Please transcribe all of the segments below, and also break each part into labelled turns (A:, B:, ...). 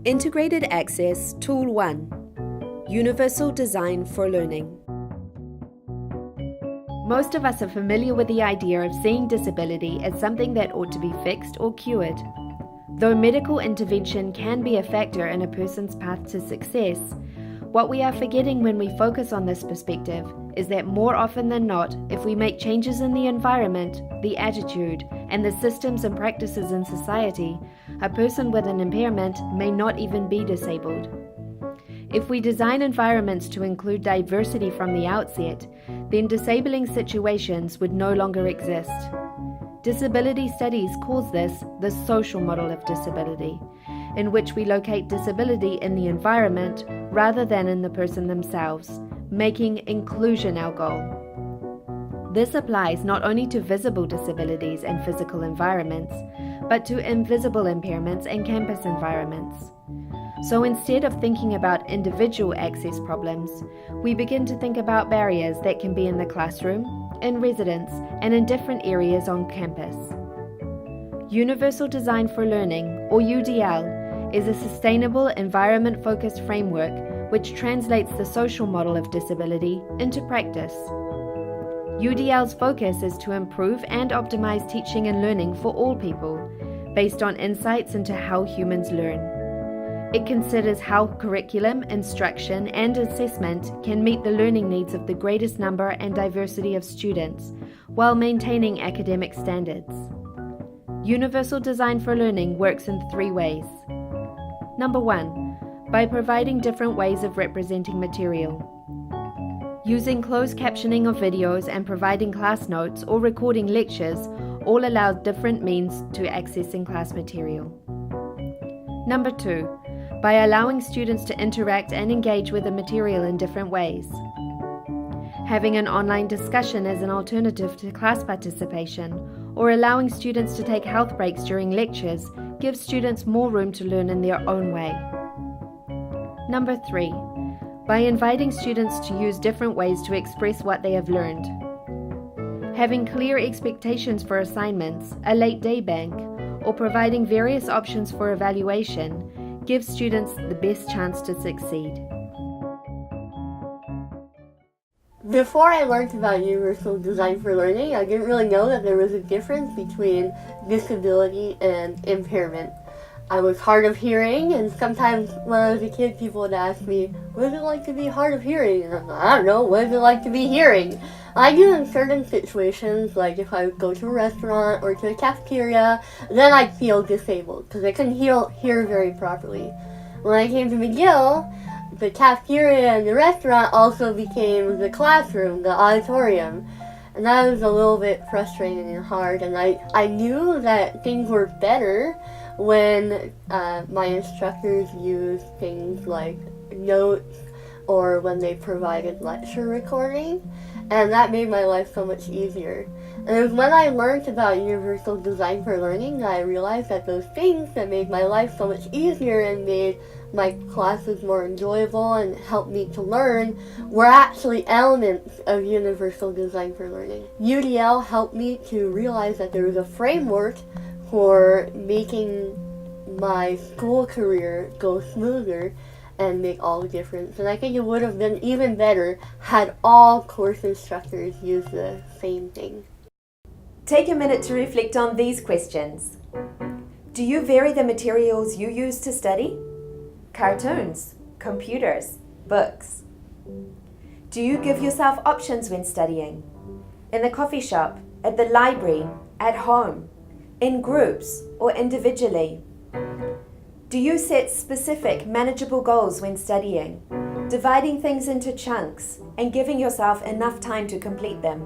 A: Integrated Access Tool 1 – Universal Design for Learning. Most of us are familiar with the idea of seeing disability as something that ought to be fixed or cured. Though medical intervention can be a factor in a person's path to success, what we are forgetting when we focus on this perspective is that more often than not, if we make changes in the environment, the attitude, and the systems and practices in society, a person with an impairment may not even be disabled. If we design environments to include diversity from the outset, then disabling situations would no longer exist. Disability studies calls this the social model of disability, in which we locate disability in the environment rather than in the person themselves, making inclusion our goal. This applies not only to visible disabilities and physical environments, but to invisible impairments and campus environments. So instead of thinking about individual access problems, we begin to think about barriers that can be in the classroom, in residence, and in different areas on campus. Universal Design for Learning, or UDL, is a sustainable, environment-focused framework which translates the social model of disability into practice. UDL's focus is to improve and optimize teaching and learning for all people, based on insights into how humans learn. It considers how curriculum, instruction, and assessment can meet the learning needs of the greatest number and diversity of students, while maintaining academic standards. Universal Design for Learning works in 3 ways. Number 1, by providing different ways of representing material. Using closed captioning of videos and providing class notes or recording lectures all allow different means to accessing class material. Number 2, by allowing students to interact and engage with the material in different ways. Having an online discussion as an alternative to class participation, or allowing students to take health breaks during lectures gives students more room to learn in their own way. Number 3, by inviting students to use different ways to express what they have learned. Having clear expectations for assignments, a late day bank, or providing various options for evaluation gives students the best chance to succeed.
B: Before I learned about Universal Design for Learning, I didn't really know that there was a difference between disability and impairment. I was hard of hearing, and sometimes when I was a kid, people would ask me, what is it like to be hard of hearing? And I'm like, I don't know, what is it like to be hearing? I do in certain situations, like if I would go to a restaurant or to a cafeteria, then I'd feel disabled, because I couldn't hear very properly. When I came to McGill, the cafeteria and the restaurant also became the classroom, the auditorium. And that was a little bit frustrating and hard, and I knew that things were better when my instructors used things like notes or when they provided lecture recording, and that made my life so much easier. And it was when I learned about Universal Design for Learning that I realized that those things that made my life so much easier and made my classes more enjoyable and helped me to learn were actually elements of Universal Design for Learning. UDL helped me to realize that there was a framework for making my school career go smoother and make all the difference. And I think it would have been even better had all course instructors use the same thing.
A: Take a minute to reflect on these questions. Do you vary the materials you use to study? Cartoons, computers, books. Do you give yourself options when studying? In the coffee shop, at the library, at home, in groups or individually? Do you set specific, manageable goals when studying, dividing things into chunks and giving yourself enough time to complete them?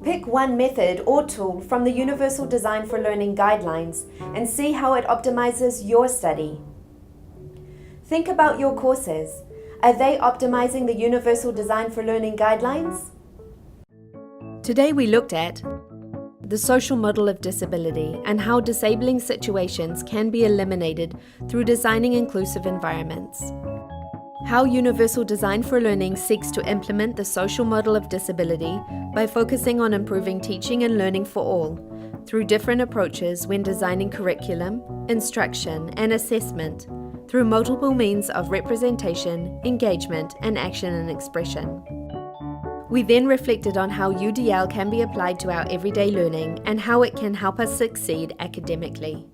A: Pick one method or tool from the Universal Design for Learning guidelines and see how it optimizes your study. Think about your courses. Are they optimizing the Universal Design for Learning guidelines? Today we looked at the social model of disability and how disabling situations can be eliminated through designing inclusive environments. How Universal Design for Learning seeks to implement the social model of disability by focusing on improving teaching and learning for all, through different approaches when designing curriculum, instruction, and assessment, through multiple means of representation, engagement, and action and expression. We then reflected on how UDL can be applied to our everyday learning and how it can help us succeed academically.